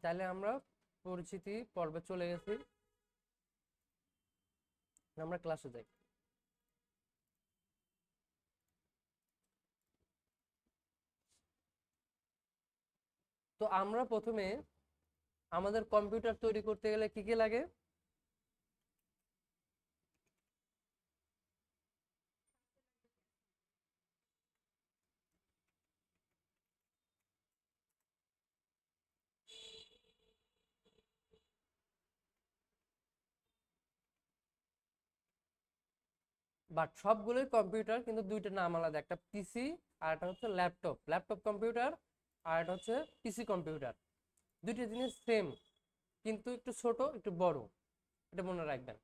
তাহলে আমরা পরিচিতি পর্বে চলে গেছি, আমরা ক্লাসে যাই। তো আমরা প্রথমে আমাদের কম্পিউটার তৈরি করতে গেলে কি কি লাগে? বাট সবগুলোই কম্পিউটার, কিন্তু দুইটা নাম আলাদা, একটা পিসি আর একটা হচ্ছে ল্যাপটপ। ল্যাপটপ কম্পিউটার আর একটা হচ্ছে পিসি কম্পিউটার। দুইটা জিনিস সেম, কিন্তু একটু ছোট একটু বড়, এটা মনে রাখবেন।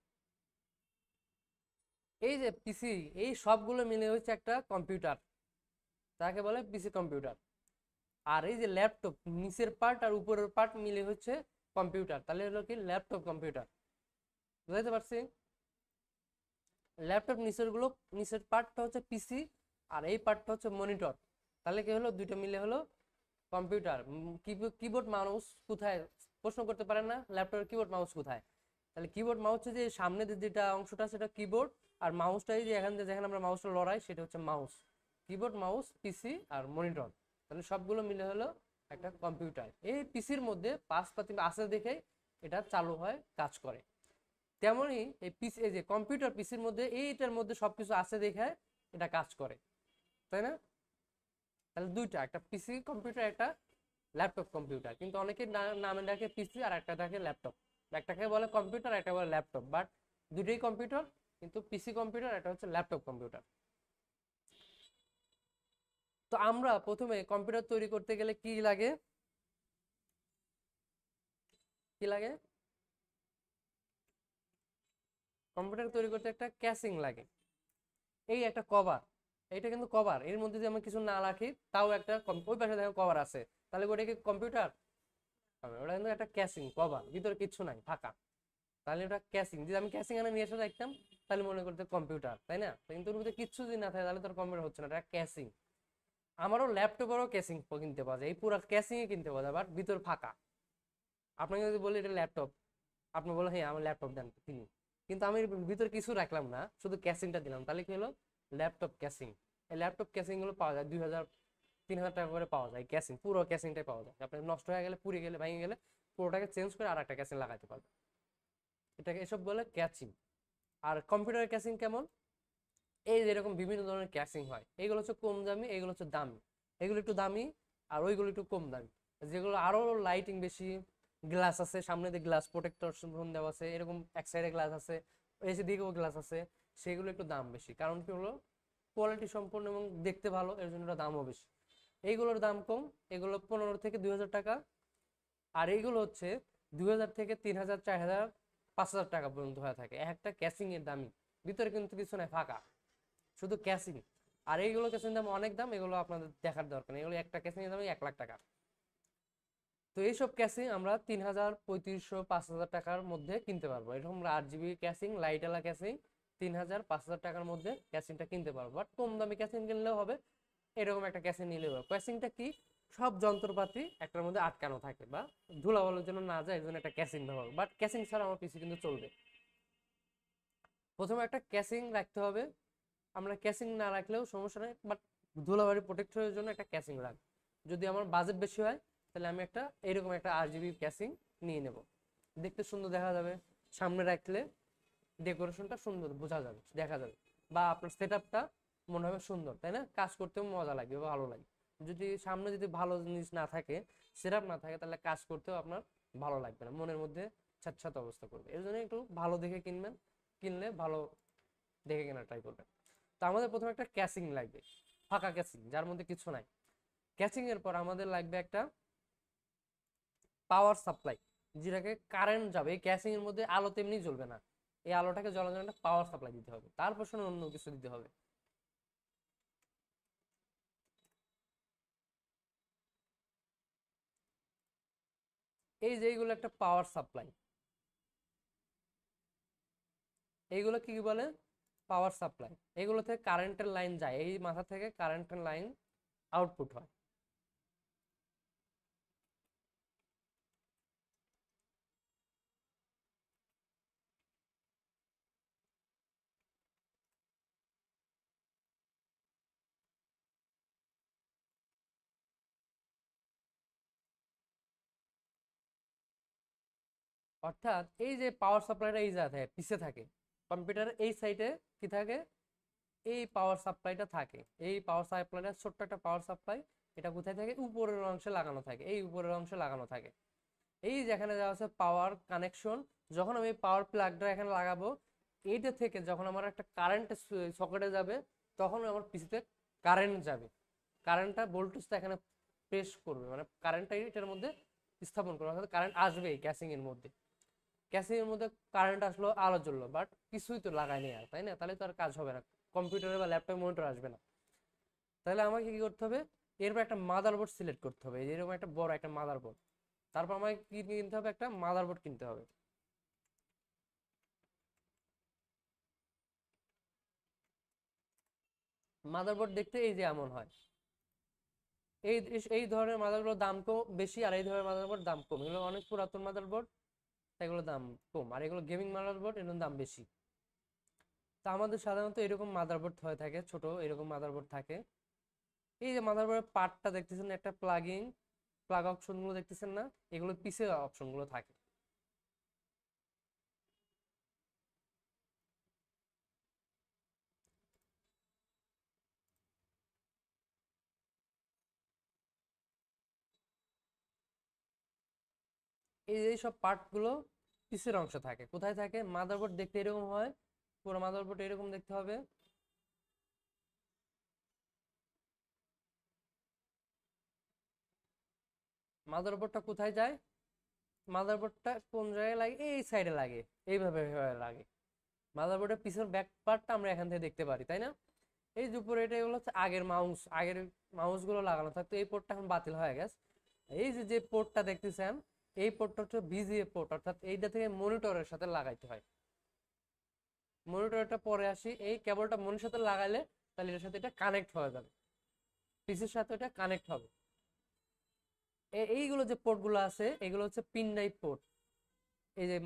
এই যে পিসি, এই সবগুলো মিলে হচ্ছে একটা কম্পিউটার, তাকে বলে পিসি কম্পিউটার। আর এই যে ল্যাপটপ, নিচের পার্ট আর উপরের পার্ট মিলে হচ্ছে কম্পিউটার, তাহলে হলো কি ল্যাপটপ কম্পিউটার। বুঝতে পারছি? ল্যাপটপ নিচের পার্টটা হচ্ছে পিসি, আর এই পার্টটা হচ্ছে মনিটর। তাহলে কি হলো, দুইটা মিলে হলো কম্পিউটার। কিবোর্ড মাউস কোথায়, প্রশ্ন করতে পারেন না ল্যাপটপের কিবোর্ড মাউস কোথায়? তাহলে কিবোর্ড মাউস হচ্ছে যে সামনে যেটা অংশটা সেটা কিবোর্ড, আর মাউসটাই যে এখান থেকে যেখানে আমরা মাউসটা লড়াই সেটা হচ্ছে মাউস। কিবোর্ড, মাউস, পিসি আর মনিটর, তাহলে সবগুলো মিলে হলো একটা কম্পিউটার। এই পিসির মধ্যে পাশপাতি আছে দেখে এটা চালু হয়, কাজ করে। তেমনই এই পিসি, এই যে কম্পিউটার পিসির মধ্যে এইটার মধ্যে সবকিছু আছে দেখে এটা কাজ করে, তাই না? তাহলে দুইটা, একটা পিসি কম্পিউটার, একটা ল্যাপটপ কম্পিউটার। কিন্তু অনেকে নামে ডাকে পিসি আর একটা ডাকে ল্যাপটপ। একটাকে বলে কম্পিউটার, একটা বলে ল্যাপটপ, বাট দুটোই কম্পিউটার, কিন্তু পিসি কম্পিউটার, একটা হচ্ছে ল্যাপটপ কম্পিউটার। তো আমরা প্রথমে কম্পিউটার তৈরি করতে গেলে কি লাগে? কি লাগে? কম্পিউটার তৈরি করতে একটা ক্যাসিং লাগে, এই একটা কভার। এইটা কিন্তু কভার, এর মধ্যে যদি আমরা কিছু না রাখি তাও একটা ওই পাশে দেখো কভার আছে, তাহলে ওটা কি কম্পিউটার হবে? ওটা কিন্তু একটা ক্যাসিং কভার, ভিতরে কিছু নাই, ফাঁকা। তাহলে ওটা ক্যাসিং। যদি আমি ক্যাসিং এনে নিয়ে এসে দেখতাম তাহলে মনে করতে কম্পিউটার, তাই না? কিন্তু ওর মধ্যে কিচ্ছু যদি না থাকে তাহলে তোর কম্পিউটার হচ্ছে না, এটা ক্যাসিং। আমারও ল্যাপটপেরও ক্যাসিং কিনতে পাওয়া যায়, এই পুরো ক্যাসিং কিনতে পাওয়া যায়, বাট ভিতর ফাঁকা। আপনাকে যদি বলি এটা ল্যাপটপ, আপনি বলো হ্যাঁ আমার ল্যাপটপ দেন কিনি, কিন্তু আমি ভিতরে কিছু রাখলাম না, শুধু ক্যাসিংটা দিলাম, তাহলে কি হলো? Laptop casing. এই ল্যাপটপ ক্যাসিং গুলো পাওয়া যায় 2000 3000 টাকা করে পাওয়া যায়। ক্যাসিং, পুরো ক্যাসিংটাই পাওয়া যায়। আপনার নষ্ট হয়ে গেলে, পুড়ে গেলে, ভেঙে গেলে পুরোটাকে চেঞ্জ করে আর একটা ক্যাসিং লাগাতে পারবে। এটাকে এসব বলে ক্যাচিং। আর কম্পিউটারের ক্যাসিং কেমন? এই যে এরকম বিভিন্ন ধরনের ক্যাসিং হয়, এইগুলো হচ্ছে কম দামি, এইগুলো হচ্ছে দামি। এগুলো একটু দামি আর ওইগুলো একটু কম দামি। যেগুলো আরো লাইটিং বেশি, গ্লাস আছে, সামনে দিয়ে গ্লাস প্রোটেক্টর দেওয়া আছে, এরকম এক সাইডে গ্লাস আছে, এসে দিকেও গ্লাস আছে, সেগুলো একটু দাম বেশি। কারণ কি হলো, কোয়ালিটি সম্পন্ন এবং দেখতে ভালো, এর জন্য দামও বেশি। এইগুলোর দাম কম, এগুলো 15 থেকে 2000 টাকা। আর এইগুলো হচ্ছে 2000 থেকে 3000, 4000, 5000 টাকা পর্যন্ত হয়ে থাকে একটা ক্যাসিং এর দামই। ভিতরে কিন্তু কিছু নাই, ফাঁকা, শুধু ক্যাসিং। আর এইগুলো ক্যাসিং দাম অনেক দাম, এগুলো আপনাদের দেখার দরকার নেই, এগুলো একটা ক্যাসিং এর দাম 1 লাখ টাকা। তো এইসব ক্যাসিং আমরা 3000, 3500, 5000 টাকার মধ্যে কিনতে পারবো। এরকম 8 জিবি ক্যাসিং, লাইট এলা ক্যাসিং 3000, 5000 টাকার মধ্যে ক্যাসিংটা কিনতে পারবো। বাট কম দামি ক্যাসিং কিনলেও হবে, এরকম একটা ক্যাসিং নিলেও হবে। ক্যাসিংটা কি? সব যন্ত্রপাতি একটার মধ্যে আটকানো থাকে, বা ধুলাবালির জন্য না যায়, এর জন্য একটা ক্যাসিং ব্যবহার। বাট ক্যাসিং ছাড়া আমার পিসি কিন্তু চলবে। প্রথমে একটা ক্যাসিং রাখতে হবে, আমরা ক্যাসিং না রাখলেও সমস্যা নেই, বাট ধুলাবাড়ি প্রোটেক্টরের জন্য একটা ক্যাসিং রাখবো। যদি আমার বাজেট বেশি হয় তাহলে আমি একটা এরকম একটা 8 জিবি ক্যাসিং নিয়ে নেব, দেখতে সুন্দর দেখা যাবে, সামনে রাখলে ডেকোরেশনটা সুন্দর বোঝা যাবে, দেখা যাবে, বা আপনার সেট আপটা মনে হবে সুন্দর, তাই না? কাজ করতেও মজা লাগবে, ভালো লাগে। যদি সামনে যদি ভালো জিনিস না থাকে, সেট আপ না থাকে, তাহলে কাজ করতেও আপনার ভালো লাগবে না, মনের মধ্যে ছ্যাঁত অবস্থা করবে। এর জন্য একটু ভালো দেখে কিনবেন, কিনলে ভালো দেখে কেনা ট্রাই করবেন। তো আমাদের প্রথমে একটা ক্যাসিং লাগবে, ফাঁকা ক্যাসিং যার মধ্যে কিছু নাই। ক্যাসিং এর পর আমাদের লাগবে একটা পাওয়ার সাপ্লাই, যেটাকে কারেন্ট যাবে। এই ক্যাসিং এর মধ্যে আলো তেমনি জ্বলবে না, এই আলোটাকে জ্বলানোর জন্য একটা পাওয়ার সাপ্লাই দিতে হবে, তারপর শুনে অন্য কিছু দিতে হবে। এই যে এইগুলো একটা পাওয়ার সাপ্লাই, এইগুলো কি বলে? Power supply. এগুলো থেকে কারেন্টের লাইন যায়, এই মাথা থেকে কারেন্টের লাইন আউটপুট হয়। অর্থাৎ এই যে পাওয়ার সাপ্লাইটা এই জায়গায় পিছে থাকে, কম্পিউটারের এই সাইডে কি থাকে, এই পাওয়ার সাপ্লাইটা থাকে। এই পাওয়ার সাপ্লাইটা ছোট্ট একটা পাওয়ার সাপ্লাই, এটা কোথায় থাকে, উপরের অংশে লাগানো থাকে, এই উপরের অংশে লাগানো থাকে। এই যেখানে দেওয়া আছে পাওয়ার কানেকশন, যখন আমি পাওয়ার প্লাগটা এখানে লাগাবো, এইটা থেকে যখন আমার একটা কারেন্ট সকেটে যাবে, তখন আমার পিসিতে কারেন্ট যাবে, কারেন্টটা ভোল্টেজটা এখানে প্রেস করবে, মানে কারেন্টটা এটার মধ্যে স্থাপন করবে, অর্থাৎ কারেন্ট আসবে এই ক্যাসিং এর মধ্যে। ক্যাসিং এর মধ্যে কারেন্ট আসলো, আলো জ্বললো, বাট কিছুই তো লাগায়নি আর, তাই না? তাহলে তো আর কাজ হবে না, কম্পিউটারে বা ল্যাপটপে মনিটর আসবে না। তাহলে আমাকে কি করতে হবে, এরপর একটা মাদারবোর্ড সিলেক্ট করতে হবে, এরকম একটা বড় একটা মাদারবোর্ড। তারপর আমাকে কি কিনতে হবে, একটা মাদারবোর্ড কিনতে হবে। মাদারবোর্ড দেখতে এই যে এমন হয়, এই এই ধরনের মাদারবোর্ড দাম কম বেশি, আর এই ধরনের মাদারবোর্ড দাম কম। এগুলো অনেক পুরাতন মাদারবোর্ড, এগুলো দাম কম, আর এগুলো গেমিং মাদারবোর্ড, এগুলোর দাম বেশি। তা আমাদের সাধারণত এরকম মাদারবোর্ড হয়ে থাকে, ছোট এরকম মাদারবোর্ড থাকে। এই যে মাদারবোর্ডের পার্টটা দেখতেছেন, একটা প্লাগ অপশন গুলো দেখতেছেন না, এগুলো পিছে অপশন গুলো থাকে। এই যে সব পার্ট গুলো পিছের অংশ থাকে, কোথায় থাকে, মাদারবোর্ড দেখতে এরকম হয়, পুরো মাদারবোর্ড এরকম দেখতে হবে। মাদারবোর্ডটা কোথায় যায়, মাদারবোর্ডটা কোন জায়গায় লাগে, এই সাইডে লাগে, এইভাবে লাগে। মাদারবোর্ডের পিছনের ব্যাক পার্টটা আমরা এখান থেকে দেখতে পারি, তাই না? এই যে উপরে এটা হলো হচ্ছে আগের মাউস গুলো লাগানো থাকতো, এই পোর্টটা এখন বাতিল হয়ে গেছে। এই যে যে পোর্টটা দেখতেছেন, এই পোর্টটা হচ্ছে ভিজিএ পোর্ট, অর্থাৎ এইটা থেকে মনিটরের সাথে লাগাইতে হয়। মনিটরটা পরে আসি, এই কেবলটা মনিটরের সাথে লাগাইলে তাহলে এটার সাথে এটা কানেক্ট হয়ে যাবে, পিসির সাথে এটা কানেক্ট হবে। এইগুলো যে পোর্ট গুলো আছে, এগুলো হচ্ছে পিন ড্রাইভ পোর্ট। এই যে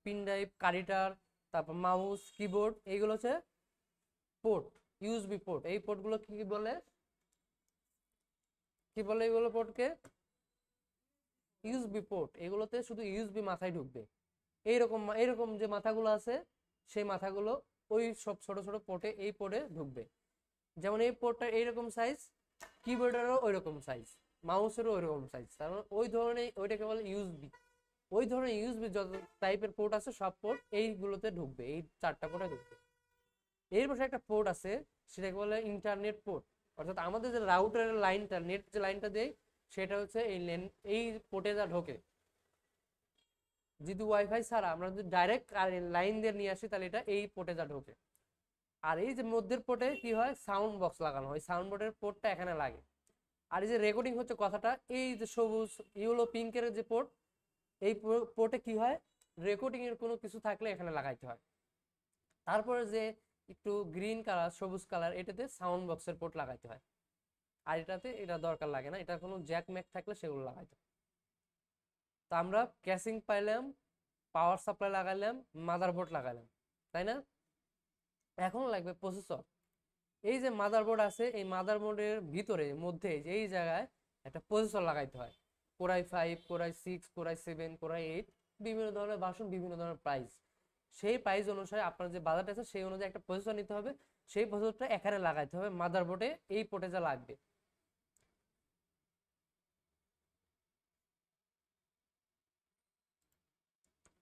পিন ড্রাইভ, কারিটার, তারপর মাউস, কিবোর্ড, এইগুলো হচ্ছে পোর্ট, ইউএসবি পোর্ট। এই পোর্ট গুলো কি বলে, কি বলে এইগুলো পোর্টকে, ইউএসবি পোর্ট। এগুলোতে শুধু ইউএসবি মাথায় ঢুকবে, এইরকম এইরকম যে মাথাগুলো আছে, সেই মাথাগুলো ওই সব ছোট ছোট পোর্টে, এই পোর্টে ঢুকবে। যেমন এই পোর্টটা এইরকম সাইজ, কিবোর্ডেরও ওই রকম সাইজ, মাউসেরও ওই রকম সাইজ, তার মানে ওই ধরনের, ওইটাকে বলে ইউএসবি। ওই ধরনের ইউএসবি যত টাইপের পোর্ট আছে, সব পোর্ট এইগুলোতে ঢুকবে, এই চারটা পোর্টে ঢুকবে। এর পাশে একটা পোর্ট আছে, সেটাকে বলে ইন্টারনেট পোর্ট, অর্থাৎ আমাদের যে রাউটারের লাইনটা, নেট যে লাইনটা দেয়, সেটা হচ্ছে এই পোর্টে যা ঢোকে। যদি ওয়াইফাই ছাড়া আমরা যদি ডাইরেক্ট লাইন দিয়ে নিয়ে আসি, তাহলে এটা এই পোর্টে যা ঢোকে। আর এই যে মধ্যের পোর্টে কি হয়, সাউন্ড বক্স লাগানো হয়, সাউন্ড বোর্ডের পোর্টটা এখানে লাগে। আর এই যে রেকর্ডিং হচ্ছে কথাটা, এই যে সবুজ ইয়েলো পিঙ্কের যে পোর্ট, এই পোর্টে কি হয়, রেকর্ডিং এর কোনো কিছু থাকলে এখানে লাগাইতে হয়। তারপরে যে একটু গ্রিন কালার, সবুজ কালার, এটাতে সাউন্ড বক্সের পোর্ট লাগাইতে হয়। আর এটাতে এটা দরকার লাগে না, এটা কোনো জ্যাক ম্যাক থাকলে সেগুলো লাগাইতে হয়। তো আমরা ক্যাসিং পাইলাম, পাওয়ার সাপ্লাই লাগাইলাম, মাদারবোর্ড লাগাইলাম, তাই না? এখন লাগবে প্রসেসর। এই যে মাদারবোর্ড আছে, এই মাদারবোর্ডের ভিতরে মধ্যে এই জায়গায় একটা প্রসেসর লাগাইতে হয়। কোরাই 5, কোরাই 6, কোরাই 7, কোরাই 8, বিভিন্ন ধরনের ভার্সন, বিভিন্ন ধরনের প্রাইস। সেই প্রাইস অনুসারে আপনার যে বাজেট আছে, সেই অনুযায়ী একটা প্রসেসর নিতে হবে। সেই প্রসেসরটা এখানে লাগাইতে হবে মাদারবোর্ডে, এই পোর্টে যা লাগবে।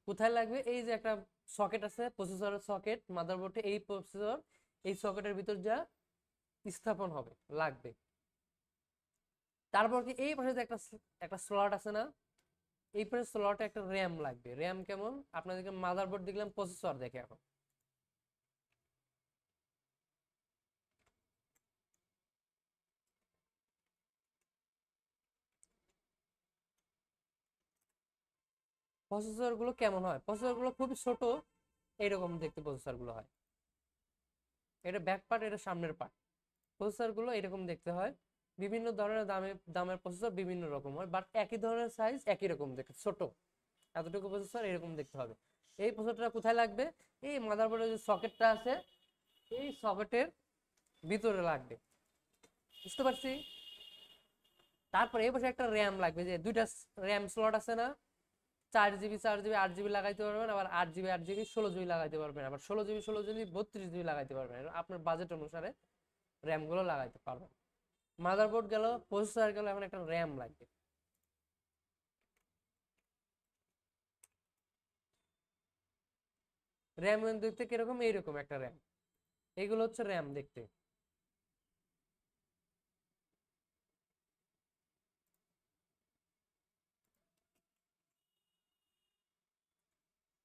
কোথায় লাগবে, এই যে একটা সকেট আছে, প্রসেসরের সকেট মাদারবোর্ডে, এই প্রসেসর এই সকেটের ভিতর যা স্থাপন হবে, লাগবে। তারপর কি এই পাশে যে একটা একটা স্লট আছে না, এই পাশে স্লটে একটা র্যাম লাগবে। র্যাম কেমন, আপনাদেরকে মাদারবোর্ড দেখলাম, প্রসেসর দেখে এখন। প্রসেসর গুলো কেমন হয়, প্রসেসর গুলো খুবই ছোট, এইরকম দেখতে প্রসেসর গুলো হয়। এটা ব্যাক পার্ট, এটা সামনের পার্ট। প্রসেসর গুলো এরকম দেখতে হয়। বিভিন্ন ধরনের দামের প্রসেসর বিভিন্ন রকম হয়, বাট একই ধরনের সাইজ, একই রকম দেখতে, ছোট এতটুকু প্রসেসর এরকম দেখতে হবে। এই প্রসেসরটা কোথায় লাগবে, এই মাদারবোর্ডের যে সকেটটা আছে, এই সকেটের ভিতরে লাগবে, বুঝতে পারছি? তারপরে এই পাশে একটা র্যাম লাগবে, যে দুইটা র্যাম স্লট আছে না, 4 জিবি 4 জিবি 8 জিবি লাগাইতে পারবেন, আবার 8 জিবি 8 জিবি 16 জিবি লাগাইতে পারবেন, আবার 16 জিবি 16 জিবি 32 জিবি লাগাইতে পারবেন। আপনার বাজেট অনুসারে র্যাম গুলো লাগাইতে পারবেন। মাদারবোর্ড গেল, প্রসেসর গেল, এখন একটা র্যাম লাগবে। র্যাম দেখতে কিরকম? এইরকম একটা র্যাম। এইগুলো হচ্ছে র্যাম দেখতে।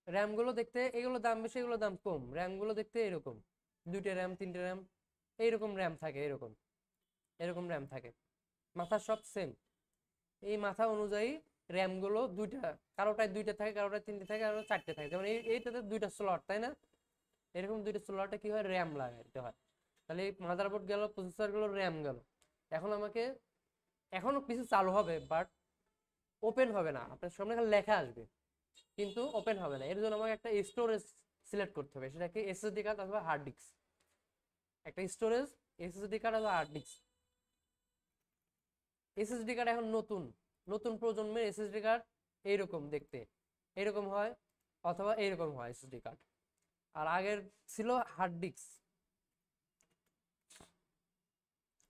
র্যাম গুলো দেখতে, এগুলো দাম বেশি, এগুলো দাম কম। র্যাম গুলো দেখতে এরকম, 2টে র্যাম 3টে র্যাম এইরকম র্যাম থাকে, এরকম এরকম র্যাম থাকে। মাথা সব সেম। এই মাথা অনুযায়ী র্যাম গুলো দুইটা, কারোটায় 2টে থাকে, কারোটায় 3টে থাকে, কারো 4টে থাকে। যেমন এইটাতে 2টা স্লট, তাই না? এরকম 2টা স্লটে কি হয়, র্যাম লাগাইতে হয়। তাহলে এই মাদারবোর্ড গেল, প্রসেসর গেল, র্যাম গেল। এখন আমাকে, এখনো কিছু চালু হবে বাট ওপেন হবে না, আপনার সামনে খালি লেখা আসবে কিন্তু ওপেন হবে না। এর জন্য আমাকে একটা স্টোরেজ সিলেক্ট করতে হবে, সেটা কি এসএসডি কার্ড অথবা হার্ড ডিস্ক। একটা স্টোরেজ, এসএসডি কার্ড অথবা হার্ড ডিস্ক। এসএসডি কার্ড এখন নতুন নতুন প্রজন্মের এসএসডি কার্ড এইরকম দেখতে, এইরকম হয় অথবা এইরকম হয় এসএসডি কার্ড। আর আগের ছিল হার্ড ডিস্ক।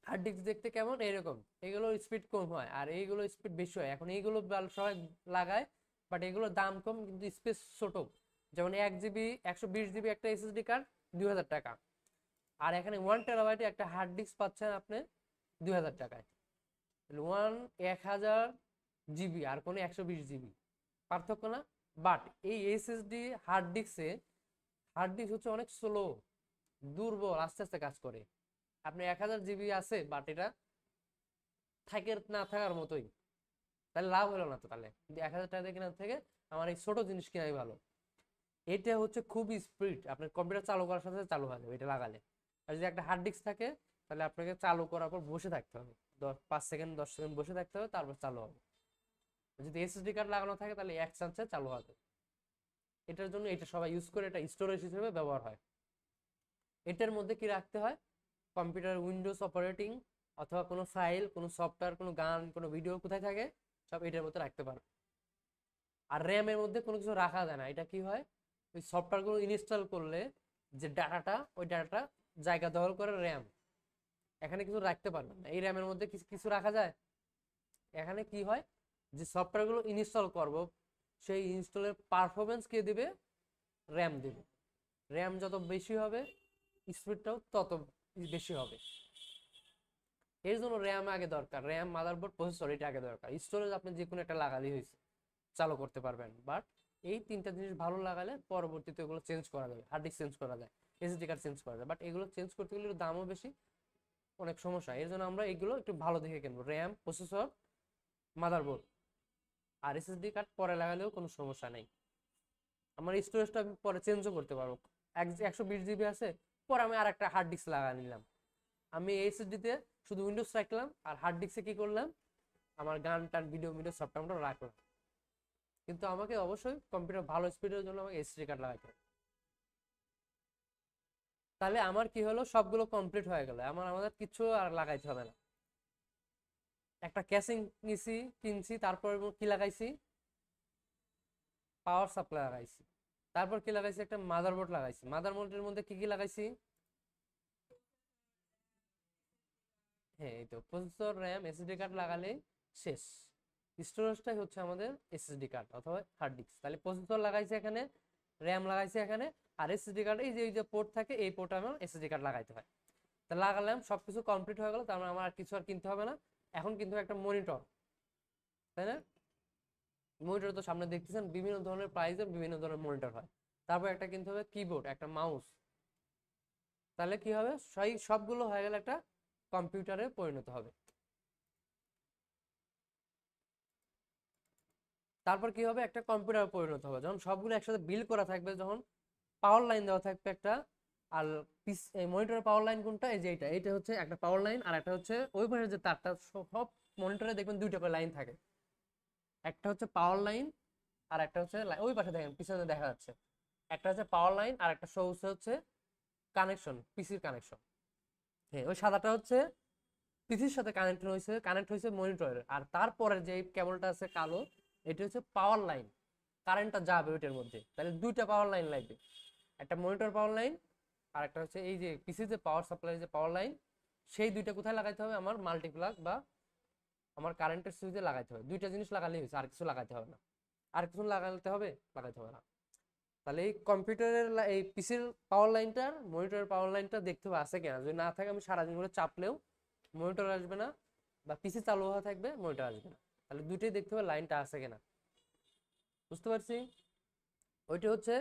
হার্ড ডিস্ক দেখতে কেমন? এরকম। এগুলোর স্পিড কম হয় আর এইগুলো স্পিড বেশি হয়। এখন এইগুলো সবাই লাগায় বাট এগুলোর দাম কম কিন্তু স্পেস ছোট। যেমন 1 জিবি 120 জিবি একটা এসএসডি কার্ড 2000 টাকা, আর এখানে 1 টেরাবাইটে একটা হার্ড ডিস্ক পাচ্ছেন আপনি 2000 টাকায়। 1000 জিবি আর কোনো 120 জিবি, পার্থক্য না? বাট এই এসএসডি হার্ড ডিস্কে, হার্ড ডিস্ক হচ্ছে অনেক স্লো, দুর্বল, আস্তে আস্তে কাজ করে। আপনি 1000 জিবি আছে বাট এটা থাকে না থাকার মতোই, তাহলে লাভ হলো না তো। তাহলে 1000 টাকা কেনার থেকে আমার এই ছোট জিনিস কেনাই ভালো। এটা হচ্ছে খুব স্পিড, আপনার কম্পিউটার চালু করার সাথে সাথে চালু হয়ে যাবে এটা লাগালে। আর যদি একটা হার্ড ডিস্ক থাকে তাহলে আপনাকে চালু করার পর বসে থাকতে হবে, 5 সেকেন্ড 10 সেকেন্ড বসে থাকতে হবে, তারপর চালু হবে। যদি এসএসডি কার্ড লাগানো থাকে তাহলে এক চান্সে চালু হবে। এটার জন্য এটা সবাই ইউজ করে, এটা স্টোরেজ হিসেবে ব্যবহার হয়। এটার মধ্যে কি রাখতে হয়? কম্পিউটার উইন্ডোজ অপারেটিং অথবা কোনো ফাইল, কোনো সফটওয়্যার, কোনো গান, কোনো ভিডিও কোথায় থাকে সব এটার মধ্যে রাখতে পারো। আর র্যামের মধ্যে কোনো কিছু রাখা যায় না। এটা কি হয়, ওই সফটওয়্যারগুলো ইনস্টল করলে যে ডাটাটা, ওই ডাটাটা জায়গা দখল করে র্যাম, এখানে কিছু রাখতে পারবেন না। এই র্যামের মধ্যে কিছু কিছু রাখা যায়। এখানে কি হয়, যে সফটওয়্যারগুলো ইনস্টল করব সেই ইনস্টলের পারফরমেন্স কে দিবে? র্যাম দিবে। র্যাম যত বেশি হবে স্পিডটাও তত বেশি হবে। এর জন্য র্যাম আগে দরকার, র্যাম, মাদারবোর্ড, প্রসেসর, এটা আগে দরকার। স্টোরেজ আপনি যে কোনো একটা লাগালেই হয়েছে, চালু করতে পারবেন। বাট এই 3টা জিনিস ভালো লাগালে পরবর্তীতে এগুলো চেঞ্জ করা যাবে। হার্ড ডিস্ক চেঞ্জ করা যায়, এসএসডি কার্ড চেঞ্জ করা যায়, বাট এগুলো চেঞ্জ করতে গেলে দামও বেশি, অনেক সমস্যা। এর জন্য আমরা এগুলো একটু ভালো দেখে কিনবো, র্যাম, প্রসেসর, মাদারবোর্ড। আর এসএসডি কার্ড পরে লাগালেও কোনো সমস্যা নেই। আমার স্টোরেজটা আমি পরে চেঞ্জও করতে পারবো। 120 জিবি আছে, পরে আমি আর একটা হার্ড ডিস্ক লাগা নিলাম। আমি এসএসডিতে শুধু উইন্ডোজ রাখলাম আর হার্ড ডিস্কে কি করলাম, আমার গান টান, ভিডিও ভিডিও সব আমরা রাখলাম। কিন্তু আমাকে অবশ্যই কম্পিউটার ভালো স্পিডের জন্য আমাকে এসএসডি কার্ড লাগাইতে হবে। তাহলে আমার কি হলো, সবগুলো কমপ্লিট হয়ে গেল, আমাদের কিছু আর লাগাইতে হবে না। একটা ক্যাসিং কিনছি, তারপর কি লাগাইছি? পাওয়ার সাপ্লাই লাগাইছি। তারপর কি লাগাইছি? একটা মাদারবোর্ড লাগাইছি। মাদারবোর্ডের মধ্যে কি কি লাগাইছি? হ্যাঁ, এই তো প্রসেসর, র্যাম, এসএসডি কার্ড লাগালে শেষ। স্টোরেজটাই হচ্ছে আমাদের এসএসডি কার্ড অথবা হার্ড ডিস্ক। তাহলে প্রসেসর লাগাইছে এখানে, র্যাম লাগাইছে এখানে, আর এসএসডি কার্ড এই যে পোর্ট থাকে, এই পোর্টে আমার এসএসডি কার্ড লাগাইতে হয়। তা লাগালাম, সবকিছু কমপ্লিট হয়ে গেল, তার মানে আমার আর কিছু আর কিনতে হবে না। এখন কিন্তু একটা মনিটর, তাই না? মনিটর তো সামনে দেখতেছেন, বিভিন্ন ধরনের প্রাইসের বিভিন্ন ধরনের মনিটর হয়। তারপর একটা কিনতে হবে কিবোর্ড, একটা মাউস। তাহলে কি হবে, সবগুলো হয়ে গেলে একটা কম্পিউটারে পরিণত হবে। তারপর কি হবে, একটা কম্পিউটার পরিণত হবে যখন সবগুলো একসাথে বিল করা থাকবে, যখন পাওয়ার লাইন দেওয়া থাকবে একটা। আর মনিটরের পাওয়ার লাইন কোনটা? এই যে এটা হচ্ছে একটা পাওয়ার লাইন, আর একটা হচ্ছে ওই পাশে যে তারটা। সব মনিটরে দেখবেন 2টা করে লাইন থাকে, একটা হচ্ছে পাওয়ার লাইন আর একটা হচ্ছে ওই পাশে দেখেন পিছনে দেখা যাচ্ছে, একটা হচ্ছে পাওয়ার লাইন আর একটা হচ্ছে কানেকশন, পিসির কানেকশন। হ্যাঁ, ওই সাদাটা হচ্ছে পিসির সাথে কানেক্ট হয়েছে মনিটরের। আর তারপরে যে কেবলটা আছে কালো, এটা হচ্ছে পাওয়ার লাইন। কারেন্টটা যাবে ওইটার মধ্যে, তাহলে দুইটা পাওয়ার লাইন লাগবে, একটা মনিটর পাওয়ার লাইন আর একটা হচ্ছে এই যে পিসি যে পাওয়ার সাপ্লাই যে পাওয়ার লাইন, সেই দুইটা কোথায় লাগাইতে হবে, আমার মাল্টিপ্লাগ বা আমার কারেন্টের সুইচে লাগাইতে হবে। দুইটা জিনিস লাগালেই হয়েছে, আর কিছু লাগাইতে হবে না। আর কিছু লাগাইতে হবে, লাগাইতে হবে না। তাহলে এই কম্পিউটারের এই পিসির পাওয়ার লাইনটা মনিটরের পাওয়ার লাইনটা দেখতে হবে আছে কিনা। যদি না থাকে আমি সারাদিন করে চাপলেও মনিটর আসবে না, বা পিসি চালু হওয়া থাকবে মনিটর আসবে না। তাহলে দুইটাই দেখতে হবে লাইনটা আছে কিনা। বুঝতে পারছি? ওইটা হচ্ছে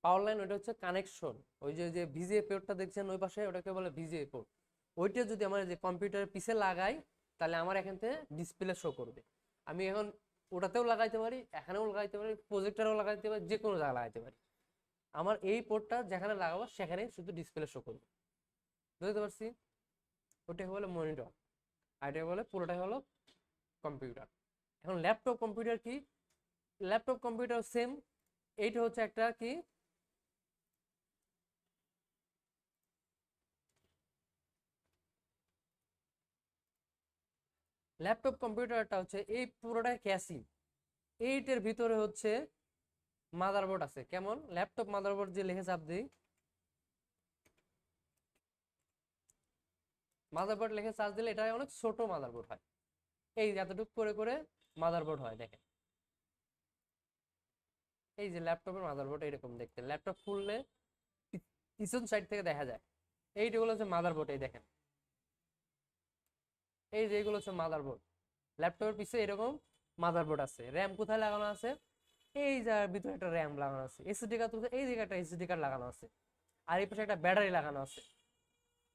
পাওয়ার লাইন, ওইটা হচ্ছে কানেকশন। ওই যে যে ভিজিএ পোর্টটা দেখছেন ওই পাশে, ওটাকে বলে ভিজিএ পোর্ট। ওইটা যদি আমার যে কম্পিউটারের পিছে লাগাই, তাহলে আমার এখান থেকে ডিসপ্লে শো করবে। আমি এখন ওটাতেও লাগাইতে পারি, এখানেও লাগাইতে পারি, প্রজেক্টরেও লাগাইতে পারি, যে কোনো জায়গায় লাগাইতে পারি। আমার এই পোর্টটা যেখানে লাগাবো সেখানে শুধু ডিসপ্লে শো করবে। বুঝতে পারছি? ওটাকে বলে মনিটর, আর এটাকে বলে পুরোটাই হলো কম্পিউটার। এখন ল্যাপটপ কম্পিউটার কি? Laptop computer same. এইটা হচ্ছে একটা কি, ল্যাপটপ কম্পিউটারটা হচ্ছে এই পুরোটাই ক্যাসিং। এইটার ভিতরে হচ্ছে মাদারবোর্ড আছে। কেমন? ল্যাপটপ মাদারবোর্ড যে লিখে চাপ দিই, মাদারবোর্ড লিখে চার্জ দিলে এটা অনেক ছোট মাদারবোর্ড হয়। এই যতটুকু করে করে মাদারবোর্ড হয় দেখেন। এই যে ল্যাপটপের মাদারবোর্ড এরকম দেখতে, ল্যাপটপ খুললে পিছন সাইড থেকে দেখা যায়। এইগুলো হচ্ছে মাদারবোর্ড। এই দেখেন, এই যে এগুলো হচ্ছে মাদারবোর্ড। ল্যাপটপের পিছনে এরকম মাদারবোর্ড আছে। র্যাম কোথায় লাগানো আছে? এই যার ভিতরে একটা র্যাম লাগানো আছে। এসএসডি কার্ড এই দিকে একটা এসএসডি কার্ড লাগানো আছে। আর এই পাশে একটা ব্যাটারি লাগানো আছে,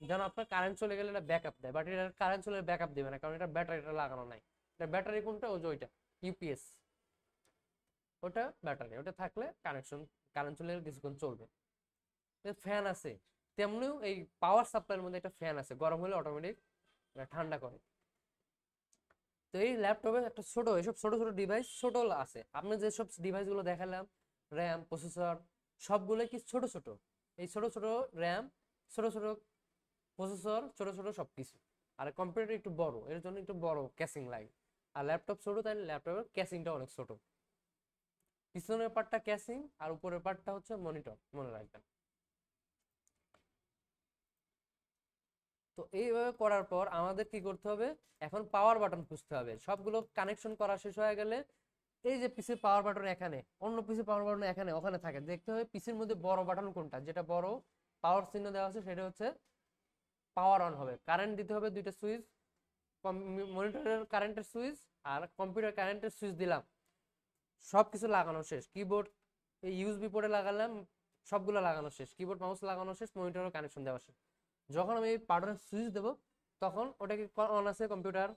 যেন আপনার কারেন্ট চলে গেলে এটা ব্যাকআপ দেয়। বাট এটা কারেন্ট চলে ব্যাকআপ দেবে না, কারণ এটা ব্যাটারিটা লাগানো নাই। এটা ব্যাটারি কোনটা? ওই যে ওইটা ইউপিএস, ওটা ব্যাটারি। ওটা থাকলে কানেকশন, কারেন্ট চলে গেলে কিছুক্ষণ চলবে। ফ্যান আছে, তেমনিও এই পাওয়ার সাপ্লাইয়ের মধ্যে একটা ফ্যান আছে, গরম হলে অটোমেটিক ঠান্ডা করে। তো এই ল্যাপটপে একটা ছোট, এসব ছোট ছোট ডিভাইস ছোট আছে। আপনি যেসব ডিভাইস গুলো দেখালাম, র্যাম, প্রসেসর, সবগুলো কি ছোট ছোট। এই ছোট ছোট র্যাম, ছোট ছোট প্রসেসর, ছোট ছোট সবকিছু। আর কম্পিউটার একটু বড়, এর জন্য একটু বড় ক্যাসিং লাগে। আর ল্যাপটপ ছোট, তাই ল্যাপটপের ক্যাসিংটা অনেক ছোট। পিছনের পার্টটা ক্যাসিং আর উপরের পার্টটা হচ্ছে মনিটর, মনে রাখবেন। তো এইভাবে করার পর আমাদের কি করতে হবে, এখন পাওয়ার বাটন খুঁজতে হবে। সবগুলো কানেকশন করা শেষ হয়ে গেলে এই যে পিসির পাওয়ার বাটন এখানে, অন্য পিসির পাওয়ার বাটন এখানে, ওখানে থাকে। দেখতে হবে পিসির মধ্যে বড় বাটন কোনটা, যেটা বড় পাওয়ার চিহ্ন দেওয়া আছে সেটা হচ্ছে পাওয়ার অন হবে। কারেন্ট দিতে হবে দুইটা সুইচ, মনিটরের কারেন্টের সুইচ আর কম্পিউটার কারেন্টের সুইচ দিলাম। সবকিছু লাগানো শেষ, কিবোর্ড এই ইউএসবি পোর্টে লাগালাম, সবগুলো লাগানো শেষ, কিবোর্ড মাউস লাগানো শেষ, মনিটরের কানেকশন দেওয়া শেষ। যখন আমি এই বাটনের সুইচ দেবো, তখন ওটা কি অন আছে কম্পিউটার,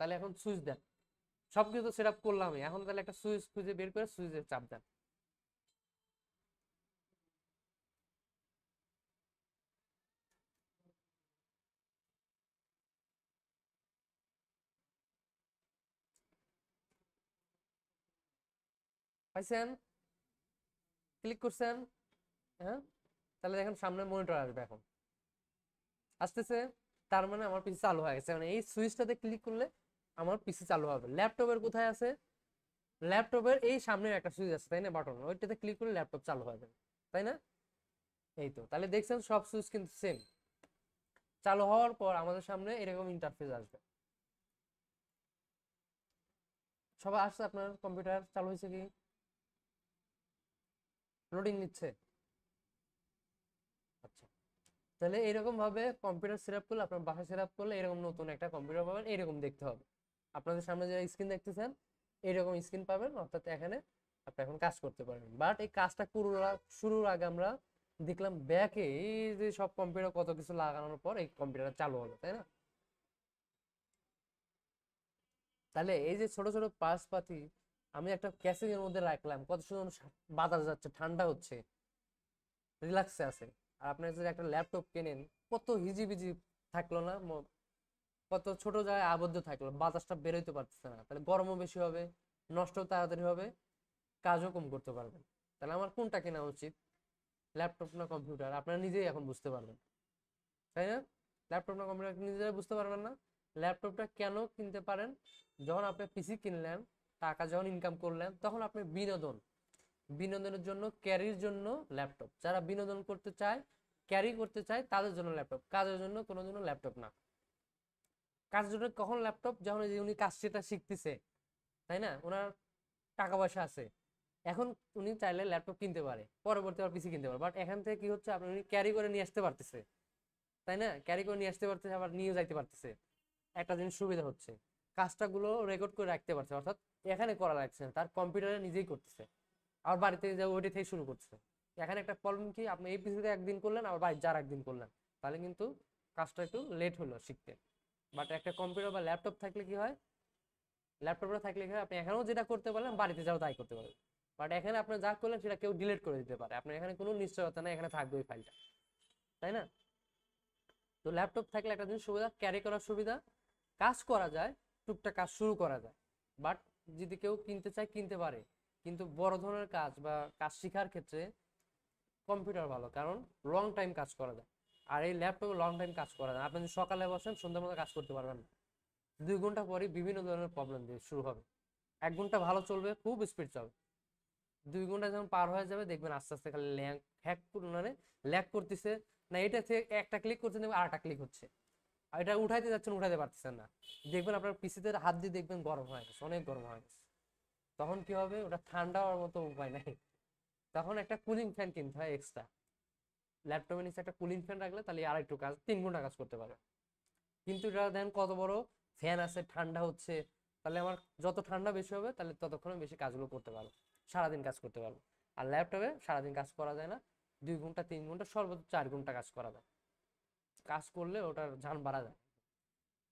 তাহলে এখন সুইচ দেন। সবকিছু তো সেট আপ করলামই, এখন তাহলে একটা সুইচ খুঁজে বের করে সুইচের চাপ দেন। পাইছেন? ক্লিক করছেন? হ্যাঁ, তাহলে দেখেন সামনে মনিটর আসবে এখন, আসতেছে। তার মানে আমার পিসি চালু হয়ে গেছে। মানে এই সুইচটাতে ক্লিক করলে আমার পিসি চালু হবে। ল্যাপটপের কোথায় আছে? ল্যাপটপের এই সামনের একটা সুইচ আছে, তাই না, বাটন, ওইটাতে ক্লিক করলে ল্যাপটপ চালু হয়ে যাবে, তাই না? এই তো, তাহলে দেখছেন সব সুইচ কিন্তু সেম। চালু হওয়ার পর আমাদের সামনে এরকম ইন্টারফেস আসবে। সবাই আসছে? আপনার কম্পিউটার চালু হয়েছে কি? লোডিং নিচ্ছে? আচ্ছা, তাহলে এরকম ভাবে কম্পিউটার সেট আপ করলে, আপনার বাসায় সেট আপ করলে এরকম নতুন একটা কম্পিউটার পাবেন। এরকম দেখতে হবে। আপনাদের সামনে যে স্ক্রিন দেখতেছেন এরকম স্ক্রিন পাবেন, অর্থাৎ এখানে আপনি এখন কাজ করতে পারবেন। বাট এই কাজটা শুরুর আগে আমরা দেখলাম ব্যাকে এই যে সব কম্পিউটার কত কিছু লাগানোর পর এই কম্পিউটার চালু হলো, তাই না? তাহলে এই যে ছোট ছোট পার্টস পাতি আমি একটা ক্যাসিং এর মধ্যে রাখলাম, কত সুন্দর বাতাস যাচ্ছে, ঠান্ডা হচ্ছে, রিল্যাক্সে আছে। আর আপনি যদি একটা ল্যাপটপ কেনেন, কত হিজিবিজি থাকলো না, কত ছোট জায়গায় আবদ্ধ থাকলো, বাতাসটা বেরোইতে পারতেছে না, তাহলে গরমও বেশি হবে, নষ্ট তাড়াতাড়ি হবে, কাজও কম করতে পারবেন। তাহলে আমার কোনটা কেনা উচিত, ল্যাপটপ না কম্পিউটার? আপনারা নিজেই এখন বুঝতে পারবেন, তাই না? ল্যাপটপ না কম্পিউটার নিজেরাই বুঝতে পারবেন না? ল্যাপটপটা কেন কিনতে পারেন, যখন আপনি পিসি কিনলেন টাকা যখন ইনকাম করলেন তখন আপনি বিনোদনের জন্য, ক্যারির জন্য ল্যাপটপ। যারা বিনোদন করতে চায়, ক্যারি করতে চায়, তাদের জন্য ল্যাপটপ। কাজের জন্য কোনো জন্য ল্যাপটপ না। কাজের জন্য কখন ল্যাপটপ? যখন উনি কাজ সেটা শিখতেছে, তাই না, ওনার টাকা পয়সা আছে, এখন উনি চাইলে ল্যাপটপ কিনতে পারে, পরবর্তী আর পিসি কিনতে পারে। বাট এখান থেকে কি হচ্ছে, আপনি উনি ক্যারি করে নিয়ে আসতে পারতেছে, তাই না, ক্যারি করে নিয়ে আসতে পারতেছে, আবার নিয়ে যাইতে পারতেছে। একটা জিনিস সুবিধা হচ্ছে, কাজটা গুলো রেকর্ড করে রাখতে পারছে, অর্থাৎ এখানে করা লাগছে না, তার কম্পিউটারে নিজেই করতেছে, আর বাড়িতে যা ওইটা থেকে শুরু করছে। এখানে একটা প্রবলেম কি, আপনি এই পিসিতে একদিন করলেন, আবার বাড়ি যার একদিন করলেন, তাহলে কিন্তু কাজটা একটু লেট হলো শিখতে। বাট একটা কম্পিউটার বা ল্যাপটপ থাকলে কি হয়, ল্যাপটপটা থাকলে কি হয়, আপনি এখানেও যেটা করতে পারলেন, বাড়িতে যাও তাই করতে পারবেন। বাট এখানে আপনি যা করলেন সেটা কেউ ডিলিট করে দিতে পারে, আপনার এখানে কোনো নিশ্চয়তা না এখানে থাকবে ওই ফাইলটা, তাই না। তো ল্যাপটপ থাকলে একটা জিনিস সুবিধা, ক্যারি করার সুবিধা, কাজ করা যায়, টুকটাক কাজ শুরু করা যায়। বাট যদি কেউ কিনতে চায় কিনতে পারে, কিন্তু বড় ধরনের কাজ বা কাজ শেখার ক্ষেত্রে কম্পিউটার ভালো, কারণ লং টাইম কাজ করা যায়। আর এই ল্যাপটপে লং টাইম কাজ করা যায়, আপনি যদি সকালে বসেন সন্ধ্যার মধ্যে কাজ করতে পারবেন না, 2 ঘন্টা পরে বিভিন্ন ধরনের প্রবলেম দিয়ে শুরু হবে। 1 ঘন্টা ভালো চলবে, খুব স্পিড চলবে, 2 ঘন্টা যখন পার হয়ে যাবে দেখবেন আস্তে আস্তে খালি মানে ল্যাগ করতেছে, না এটা থেকে একটা ক্লিক করছেন আর একটা ক্লিক হচ্ছে, আর এটা উঠাইতে যাচ্ছেন উঠাইতে পারতেছেন না, দেখবেন আপনার পিসিতে হাত দিয়ে দেখবেন গরম হয়ে গেছে, অনেক গরম হয়ে গেছে। তখন কি হবে, ওটা ঠান্ডা হওয়ার মতো উপায় নাই, তখন একটা কুলিং ফ্যান কিনতে হয় এক্সট্রা। ল্যাপটপের নিচে একটা কুলিং ফ্যান রাখলে তাহলে আর একটু কাজ 3 ঘন্টা কাজ করতে পারবে। কিন্তু এটা দেখেন কত বড় ফ্যান আছে, ঠান্ডা হচ্ছে, তাহলে আমার যত ঠান্ডা বেশি হবে তাহলে ততক্ষণে বেশি কাজগুলো করতে পারবো, সারাদিন কাজ করতে পারবো। আর ল্যাপটপে সারাদিন কাজ করা যায় না, 2 ঘন্টা 3 ঘন্টা সর্বোচ্চ 4 ঘন্টা কাজ করা যায়, কাজ করলে ওটার ঝান বাড়া যায়।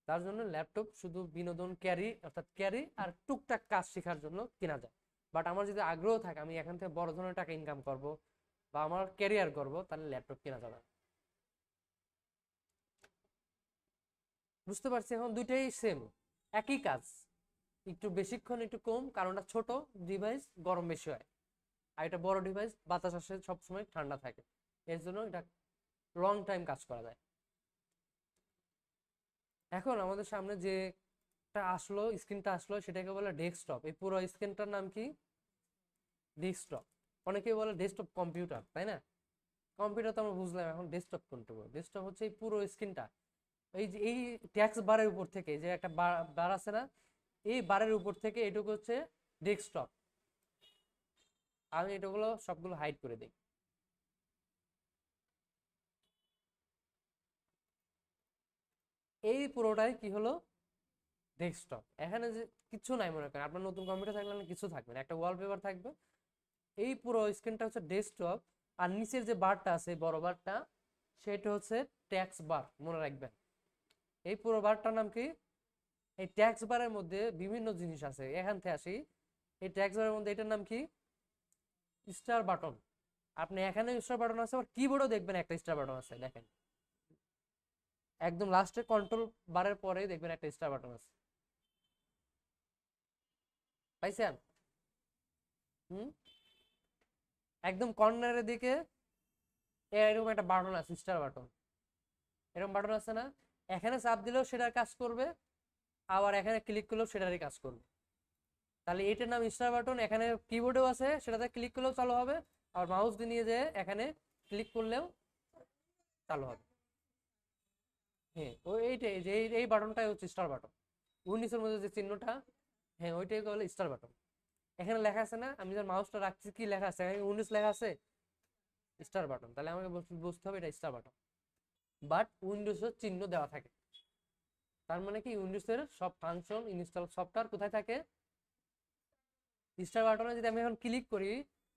তার জন্য ল্যাপটপ শুধু বিনোদন, ক্যারি অর্থাৎ ক্যারি আর টুকটাক কাজ শেখার জন্য কেনা যায়। বাট আমার যদি আগ্রহ থাকে আমি এখান থেকে বড় ধরনের টাকা ইনকাম করব বা আমার ক্যারিয়ার করব, তাহলে ল্যাপটপ কেনা যাবে। বুঝতে পারছি, এখন দুইটাই সেম, একই কাজ, একটু বেশিক্ষণ একটু কম, কারণ এটা ছোট ডিভাইস, গরম বেশি হয়। আর এটা বড় ডিভাইস, বাতাস আসে সবসময়, ঠান্ডা থাকে, এর জন্য এটা লং টাইম কাজ করা যায়। এখন আমাদের সামনে যে আসলো, স্ক্রিনটা আসলো, সেটাকে বলে ডেস্কটপ। এই পুরো স্ক্রিনটার নাম কি? ডেস্কটপ। অনেকে বলে ডেস্কটপ কম্পিউটার, তাই না। কম্পিউটার তো আমরা বুঝলাম, এখন ডেস্কটপ কোনটা? ডেস্কটপ হচ্ছে এই পুরো স্ক্রিনটা, এই যে এই ট্যাক্স বারের উপর থেকে যে একটা বার আছে না, এই বারের উপর থেকে এটুকু হচ্ছে ডেস্কটপ। আমি এটাগুলো সবগুলো হাইড করে দিই। এই পুরোটাই কি হলো, ডেস্কটপ। এখানে যে কিছু নাই, মনে করেন আপনার নতুন কম্পিউটার থাকলে না কিছু থাকবে না, একটা ওয়ালপেপার থাকবে। এই পুরো স্ক্রিনটা হচ্ছে ডেস্কটপ, আর নিচের যে বারটা আছে বড় বারটা, সেটা হচ্ছে ট্যাক্স বার, মনে রাখবেন। এই পুরো বারটার নাম কি? এই ট্যাক্স বারের মধ্যে বিভিন্ন জিনিস আছে, এখান থেকে আসি। এই ট্যাক্স বারের মধ্যে এটার নাম কি? Star button. আপনি এখানে স্টার বাটন আছে, আবার কিবোর্ডও দেখবেন একটা স্টার বাটন আছে, দেখেন একদম লাস্টে কন্ট্রোল বারের পরে দেখবেন একটা স্টার বাটন আছে, পাইছেন? হুম, একদম কর্নারের দিকে এরকম একটা বাটন আছে, স্টার বাটন, এরকম বাটন আছে না, এখানে চাপ দিলেও সেটার কাজ করবে, আবার এখানে ক্লিক করলেও সেটারই কাজ করবে। তাহলে এটার নাম স্টার বাটন। এখানে কিবোর্ডেও আছে, সেটাতে ক্লিক করলেও চালু হবে, আর মাউস দিয়ে নিয়ে যেয়ে এখানে ক্লিক করলেও চালু হবে। হ্যাঁ, ওই এইটাই যে এই বাটনটাই হচ্ছে স্টার বাটন, উনিশের মধ্যে যে চিহ্নটা, হ্যাঁ ওইটাই বলে স্টার বাটন। এখানে লেখা আছে না, আমি যখন মাউসটা রাখছি কি লেখা আছে, এখানে 19 লেখা আছে, স্টার বাটন, তাহলে আমাকে বুঝতে হবে এটা স্টার বাটন। বাট উইন্ডোজের চিহ্ন দেওয়া থাকে, তার মানে কি উইন্ডোজের সব ফাংশন ইনস্টল সফটওয়্যার কোথায় থাকে? স্টার বাটনে যদি আমি এখন ক্লিক করি,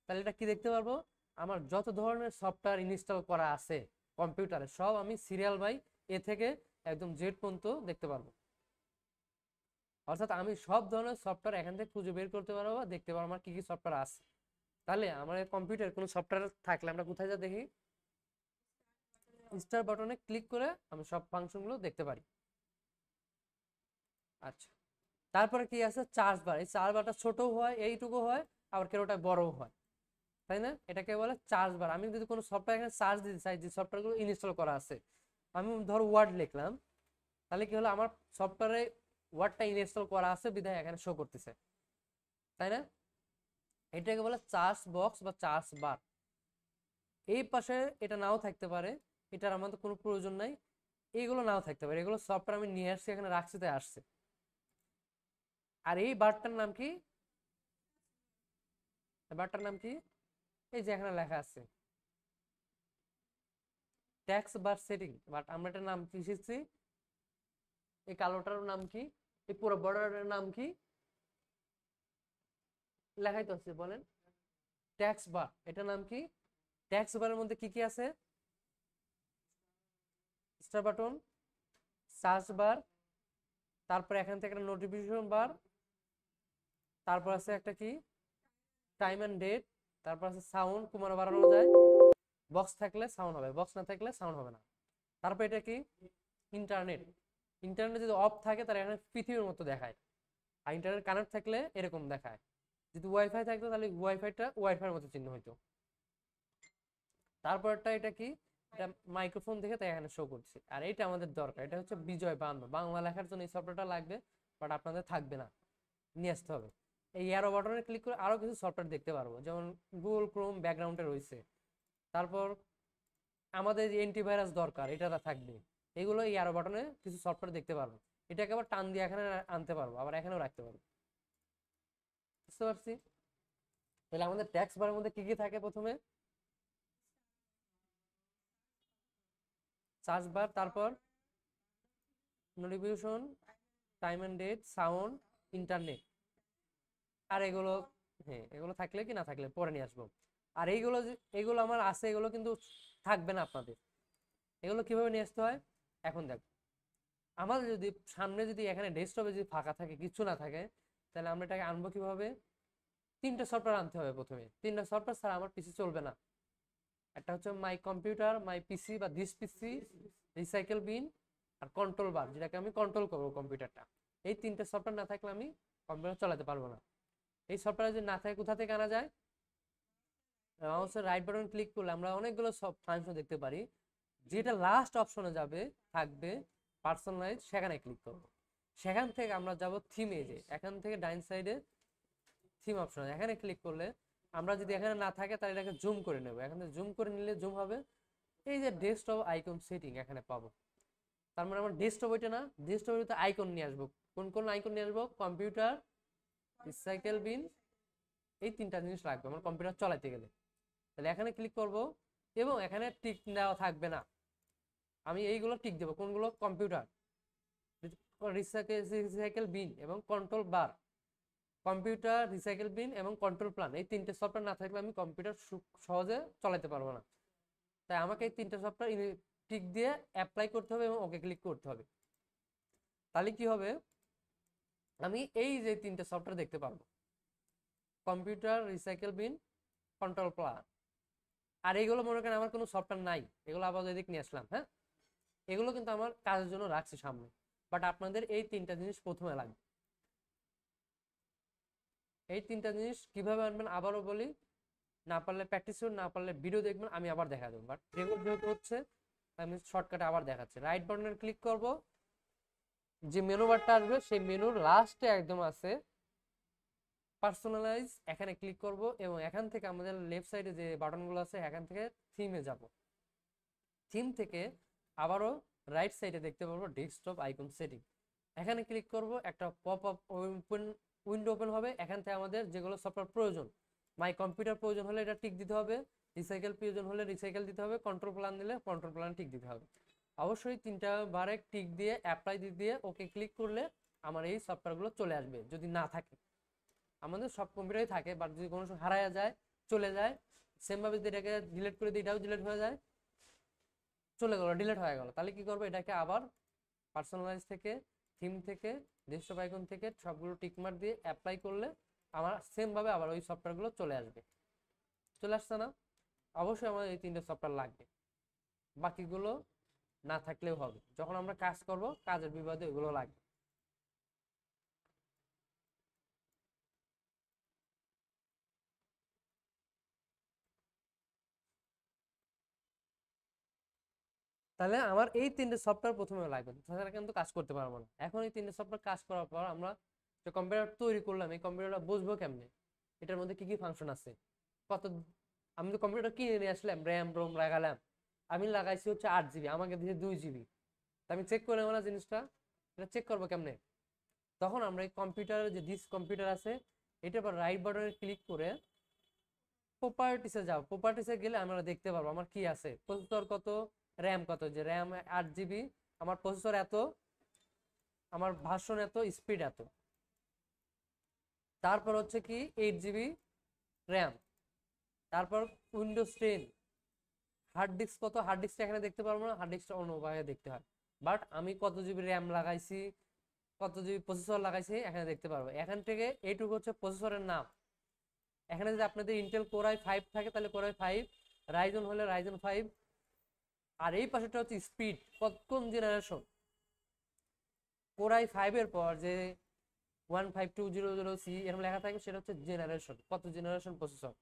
তাহলে এটা কি দেখতে পারবো, আমার যত ধরনের সফটওয়্যার ইনস্টল করা আছে কম্পিউটারে, সব আমি সিরিয়াল বাই এ থেকে একদম জেড পর্যন্ত দেখতে পারবো। অর্থাৎ আমি সব ধরনের সফটওয়্যার এখান থেকে খুঁজে বের করতে পারবো বা দেখতে পারবো আমার কি কি সফটওয়্যার আছে। তাহলে আমার কম্পিউটার কোনো সফটওয়্যার থাকলে আমরা কোথায় যা দেখি? স্টার বাটনে ক্লিক করে আমি সব ফাংশনগুলো দেখতে পারি। আচ্ছা, তারপরে কি আছে, চার্জ বার। এই চার্জ বারটা ছোট হয়, এইটুকু হয়, আবার কেউ ওটা বড় হয়, তাই না। এটাকে বলে চার্জ বার। আমি যদি কোনো সফটওয়্যার এখানে চার্জ দিতে চাই, যে সফটওয়্যারগুলো ইনস্টল করা আছে, আমি ধরো ওয়ার্ড লিখলাম, তাহলে কি হলো, আমার সফটওয়্যারে ওয়ার্ডটা ইনস্টল করা আছে বিধায় এখানে শো করতেছে। তাই না? এটাকে বলে চার্জ বক্স বা চার্জ বার। এই পাশে এটা নাও থাকতে পারে, এটার আমাদের কোনো প্রয়োজন নাই। এইগুলো নাও থাকতে পারে, এগুলো সফটওয়্যার আমি নিয়ে আসছি, এখানে রাখছি তাই আসছে। আর এই বারটার নাম কি? বারটার নাম কি? এই যে এখানে লেখা আছে ট্যাক্স বার সেটিং, বাট আমরা এটার নাম কি শিখছি? এই কালোটার নাম কি? এই পুরো বর্ডারের নাম কি? লেখাই তো আছে, বলেন। ট্যাক্স বার, এটার নাম কি? ট্যাক্স বারের মধ্যে কি কি আছে? স্টার বাটন, সার্চ বার, তারপর এখান থেকে একটা নোটিফিকেশন বার, তারপর আছে একটা কি টাইম এন্ড ডেট, তারপর আছে সাউন্ড, কমানো বাড়ানো যায়, বক্স থাকলে সাউন্ড হবে, বক্স না থাকলে সাউন্ড হবে না। তারপর এটা কি? ইন্টারনেট। ইন্টারনেট যদি অফ থাকে তাহলে এখানে পৃথিবীর মতো দেখায়, আর ইন্টারনেট কানেক্ট থাকলে এরকম দেখায়। যদি ওয়াইফাই থাকতো তাহলে ওয়াইফাইটা ওয়াইফাইয়ের মতো চিহ্ন হইতো। তারপরটা এটা কি? এটা মাইক্রোফোন দেখে তাই এখানে শো করছে। আর এটা আমাদের দরকার, এটা হচ্ছে বিজয় বান্ন, বাংলা লেখার জন্য এই সফটওয়্যারটা লাগবে, বাট আপনাদের থাকবে না, নিয়ে আসতে হবে। এই অ্যারো বাটনে ক্লিক করে আরো কিছু সফটওয়্যার দেখতে পারবো, যেমন গুগল ক্রোম ব্যাকগ্রাউন্ডে রয়েছে। তারপর আমাদের যে অ্যান্টিভাইরাস দরকার এটা থাকবে। এগুলো এই অ্যারো বাটনে কিছু সফটওয়্যার দেখতে পারবো। এটাকে আবার টান দিয়ে এখানে আনতে পারবো, আবার এখানেও রাখতে পারবো। বুঝতে পারছি? তাহলে আমাদের ট্যাক্স বারের মধ্যে কি কি থাকে? প্রথমে সার্চ বার, তারপর notification, time and date, sound, internet. আর এগুলো, হ্যাঁ এগুলো থাকলে কি না থাকলে পরে নিয়ে আসবো। আর এইগুলো এগুলো আমার আছে, এগুলো কিন্তু থাকবে না আপনাদের। এগুলো কিভাবে নিয়ে আসতে হয় এখন দেখ। আমাদের যদি সামনে যদি এখানে ডেস্কটপে যদি ফাঁকা থাকে, কিছু না থাকে, তাহলে আমরা এটাকে আনবো কিভাবে? তিনটা সফটওয়্যার আনতে হবে প্রথমে। তিনটা সফটওয়্যার ছাড়া আমার পিসি চলবে না। একটা হচ্ছে মাই কম্পিউটার, মাই পিসি বা দিস পিসি, রিসাইকেল বিন, আর কন্ট্রোল বার, যেটাকে আমি কন্ট্রোল করবো কম্পিউটারটা। এই তিনটা সফটওয়্যার না থাকলে আমি কম্পিউটার চালাতে পারবো না। এই সফটওয়্যার যদি না থাকে কোথা থেকে আনা যায়? মাউসের রাইট বাটন ক্লিক করলে আমরা অনেকগুলো সব ফাংশন দেখতে পারি। যেটা লাস্ট অপশনে যাবে থাকবে পার্সোনালাইজ, সেখানে ক্লিক করব। সেখান থেকে আমরা যাব থিমে, যে এখান থেকে ডাইন সাইডে থিম অপশন, এখানে ক্লিক করলে আমরা যদি এখানে না থাকে তাহলে এটাকে জুম করে নেব, এখানে জুম করে নিলে জুম হবে। এই যে ডেস্কটপ আইকন সেটিং এখানে পাবো। তার মানে আমার ডেস্কটপ ওইটা না, ডেস্কটপে আইকন নিয়ে আসবো। কোন কোন আইকন নিয়ে আসবো? কম্পিউটার, রিসাইকেল বিন, এই তিনটা জিনিস লাগবে আমার কম্পিউটার চালাতে গেলে। তাহলে এখানে ক্লিক করব, এবং এখানে টিক দেওয়া থাকবে না, আমি এইগুলো টিক দেবো। কোনগুলো? কম্পিউটার, রিসাইকেল বিন এবং কন্ট্রোল বার। কম্পিউটার, রিসাইকেল বিন এবং কন্ট্রোল প্ল্যান, এই তিনটে সফটওয়্যার না থাকলে আমি কম্পিউটার সহজে চালাতে পারবো না। তাই আমাকে এই তিনটে সফটওয়্যার টিক দিয়ে অ্যাপ্লাই করতে হবে এবং ওকে ক্লিক করতে হবে। তাহলে কি হবে? আমি এই যে তিনটে সফটওয়্যার দেখতে পারবো, computer, recycle bin, control plan. আর এইগুলো মনে করেন আমার কোনো সফটওয়্যার নাই, এগুলো আবার এদিক নিয়ে আসলাম। হ্যাঁ, এগুলো কিন্তু আমার কাজের জন্য রাখছি সামনে, বাট আপনাদের এই তিনটা জিনিস প্রথমে লাগবে। এই তিনটা জিনিস কিভাবে আনবেন আবারও বলি, না পারলে প্র্যাকটিস করুন, না পারলে ভিডিও দেখবেন, আমি আবার দেখা দেবো। বাট রেকর্ড যেহেতু হচ্ছে আমি শর্টকাটে আবার দেখাচ্ছি। রাইট বাটনে ক্লিক করব, যে মেনু বারটা আসবে সেই মেনুর লাস্টে একদম আছে পার্সোনালাইজ, এখানে ক্লিক করব, এবং এখান থেকে আমাদের লেফট সাইডে যে বাটনগুলো আছে এখান থেকে থিমে যাব। থিম থেকে আবারও রাইট সাইডে দেখতে পারবো ডেস্কটপ আইকন সেটিং, এখানে ক্লিক করব। একটা pop up open window open হবে। এখান থেকে আমাদের যেগুলো সফটওয়্যার প্রয়োজন, মাই কম্পিউটার প্রয়োজন হলে এটা টিক দিতে হবে, রিসাইকেল প্রয়োজন হলে রিসাইকেল দিতে হবে, কন্ট্রোল প্ল্যান দিলে কন্ট্রোল প্ল্যান টিক দিতে হবে। অবশ্যই তিনটা বারে টিক দিয়ে অ্যাপ্লাই দিয়ে ওকে ক্লিক করলে আমার এই সফটওয়্যারগুলো চলে আসবে। যদি না থাকে, আমাদের সব কম্পিউটারই থাকে, বাট যদি কোনো সময় হারায় যায়, চলে যায়, সেমভাবে যদি এটাকে ডিলিট করে দিই এটাও ডিলিট হয়ে যায়, চলে গেল, ডিলিট হয়ে গেল, তাহলে কি করবো? এটাকে আবার পার্সোনালাইজ থেকে, থিম থেকে, ডেস্কটপ আইকন থেকে সবগুলো টিকমার্ক দিয়ে অ্যাপ্লাই করলে আমার সেম ভাবে আবার ওই সফটওয়্যারগুলো চলে আসবে। চলে আসছে না? অবশ্যই আমাদের এই তিনটে সফটওয়্যার লাগবে, বাকিগুলো না থাকলেও হবে। যখন আমরা কাজ করব কাজের বিবাদে এগুলো লাগবে। তাহলে আমার এই তিনটে সফটওয়্যার প্রথমে লাগবে, তাছাড়া কিন্তু কাজ করতে পারবো না। এখন এই তিনটে সফটওয়্যার কাজ করার পর আমরা যে কম্পিউটার তৈরি করলাম, এই কম্পিউটারটা বুঝবো কেমনে, এটার মধ্যে কি কি ফাংশন আছে, কত, আমি তো কম্পিউটার কিনে নিয়ে আসলাম, র্যাম রোম লাগালাম, আমি লাগাইছি হচ্ছে 8 জিবি, আমাকে দিয়েছে 2 জিবি, আমি চেক করে নেবো না জিনিসটা, এটা চেক করবো কেমনে? তখন আমরা এই কম্পিউটারের যে দিস কম্পিউটার আছে, এটার পর রাইট বাটনে ক্লিক করে প্রপার্টিসে যাও, প্রপার্টিসে গেলে আমরা দেখতে পারবো আমার কি আছে, প্রসেসর কত, র্যাম কত, যে র্যাম 8 জিবি, আমার প্রসেসর এত, আমার ভার্সন এত, স্পিড এত, তারপর হচ্ছে কি 8 জিবি র্যাম, তারপর উইন্ডোজ 10, হার্ড ডিস্ক কত, হার্ড ডিস্কটা এখানে দেখতে পারবো না, হার্ড ডিস্কটা অন্য উপায়ে দেখতে হয়, বাট আমি কত জিবি র্যাম লাগাইছি, কত জিবি প্রসেসর লাগাইছি এখানে দেখতে পারবো। এখান থেকে এইটুকু হচ্ছে প্রসেসরের নাম। এখানে যদি আপনাদের ইন্টেল কোর i5 থাকে তাহলে কোর i5, রাইজন হলে রাইজন 5, আর এই পাশেটা হচ্ছে স্পিড, কোন জেনারেশন, কোর i5 এর পর যে 15200C এরকম লেখা থাকবে সেটা হচ্ছে জেনারেশন, কত জেনারেশন প্রসেসর।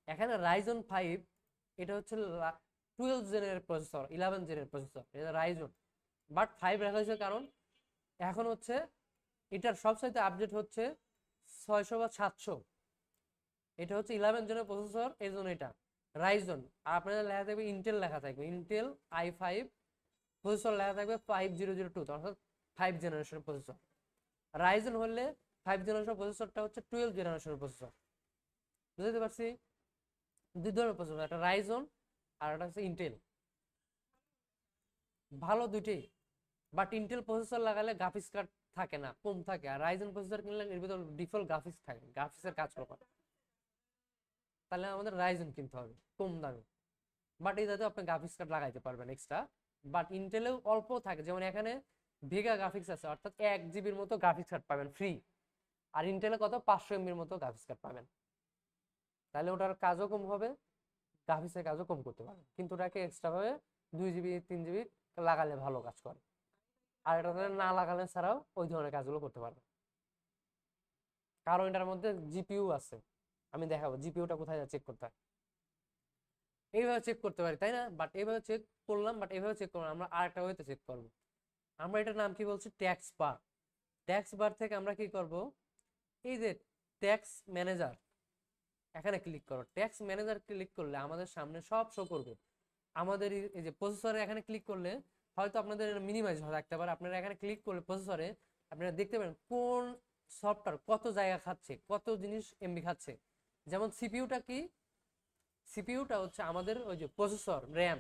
এখানে রাইজন 5, এটা হচ্ছে 12 জেনের প্রসেসর, 11 জেনের প্রসেসর, এটা রাইজন, বাট 5 রাখা হয়েছে কারণ এখন হচ্ছে এটার সবচাইতে আপডেট হচ্ছে 600 বা 700, এটা হচ্ছে 11 জেনের প্রসেসর, এর জন্য এটা রাইজন। আর আপনাদের লেখা থাকবে ইন্টেল, লেখা থাকবে ইন্টেল i5 প্রসেসর, লেখা থাকবে 5002, অর্থাৎ 5 জেনারেশন প্রসেসর। রাইজন হলে 5 জেনারেশন প্রসেসরটা হচ্ছে 12 জেনারেশনের প্রসেসর। বুঝতে পারছি? দুই ধরনের প্রসেসর, একটা রাইজন আর একটা হচ্ছে ইন্টেল, ভালো দুইটাই, বাট ইন্টেল প্রসেসর লাগালে গ্রাফিক্স কার্ড থাকে না, কম থাকে, আর রাইজন প্রসেসর কিনলে এর ভিতর ডিফল্ট গ্রাফিক্স থাকে, গ্রাফিক্সের কাজ করবে, তাহলে আমাদের রাইজন কিনতে হবে কম দামে, বাট এটাতে আপনি গ্রাফিক্স কার্ড লাগাইতে পারবেন এক্সট্রা। বাট ইন্টেলেও অল্প থাকে, যেমন এখানে ভেগা গ্রাফিক্স আছে, অর্থাৎ 1 জিবির মতো গ্রাফিক্স কার্ড পাবেন ফ্রি, আর ইন্টেলে কত 500 MBর মতো গ্রাফিক্স কার্ড পাবেন, তাহলে ওটার কাজও কম হবে, গ্রাফিক্সের কাজও কম করতে পারবেন, কিন্তু ওটাকে এক্সট্রা ভাবে 2 জিবি 3 জিবি লাগালে ভালো কাজ করে, আর এটাতে না লাগালে ছাড়াও ওই ধরনের কাজগুলো করতে পারবে, কারণ এটার মধ্যে জিপিইউ আছে, আমি দেখাবো জিপিইউটা কোথায় চেক করতে হয়। এইভাবে চেক করতে পারি তাই না, বাট এইভাবে চেক করলাম, বাট এইভাবে চেক করলাম, আমরা আরেকটা ওয়েতে চেক করবো। আমরা এটার নাম কি বলছি, ট্যাক্স বার। ট্যাক্স বার থেকে আমরা কি করব, এই যে ট্যাক্স ম্যানেজার, এখানে ক্লিক করো, ট্যাক্স ম্যানেজার ক্লিক করলে আমাদের সামনে সব শো করবে। আমাদের এই যে প্রসেসরে এখানে ক্লিক করলে হয়তো আপনাদের মিনিমাইজ হয়ে থাকতে পারে, আপনারা এখানে ক্লিক করলে প্রসেসরে আপনারা দেখতে পারেন কোন সফটওয়্যার কত জায়গা খাচ্ছে, কত জিনিস এমবি খাচ্ছে। যেমন সিপিইউটা কি, সিপিইউটা হচ্ছে আমাদের ওই যে প্রসেসর র্যাম,